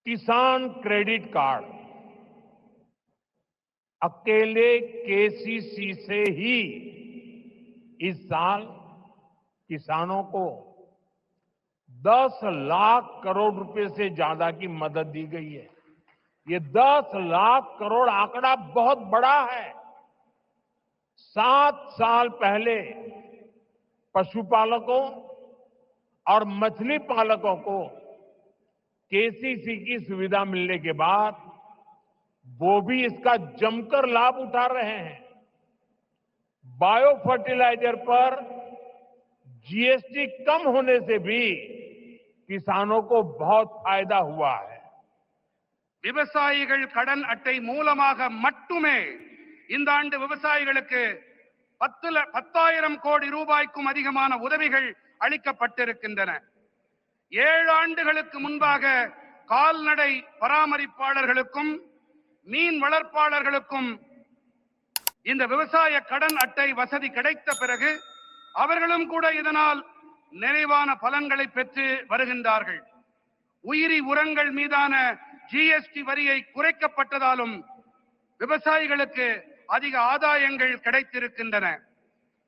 किसान credit card अकेले KCC से ही इस साल किसानों को 10 लाख करोड़ रुपए से ज्यादा की मदद दी गई है। ये 10 लाख करोड़ आंकड़ा बहुत बड़ा है। 7 साल पहले पशुपालकों और मछली पालकों को केसीसी की सुविधा मिलने के बाद वो भी इसका जमकर लाभ उठा रहे हैं। बायो फर्टिलाइजर पर जीएसटी कम होने से भी किसानों को बहुत फायदा हुआ है। விவசாயிகள் கடன் அட்டை மூலமாக மட்டுமே இந்த ஆண்டு விவசாயிகளுக்கு 10,000 கோடி ரூபாய்க்கும் அதிகமான உதவிகள் அளிக்கப்பட்டிருக்கின்றன. 7 ஆண்டுகளுக்கு முன்பாக கால்நடை பராமரிப்பாளர்களுக்கும் மீன் வளர்ப்பாளர்களுக்கும் இந்த விவசாய கடன் அட்டை வசதி கிடைத்த பிறகு அவர்களும் கூட இதனால் நிறைவான பலன்களை பெற்று வருகின்றார்கள். உயிரி உரங்கள் மீதான ஜிஎஸ்டி வரியை குறைக்கப்பட்டதாலும் விவசாயிகளுக்கு அதிக ஆதாயங்கள் கிடைத்திருக்கின்றன.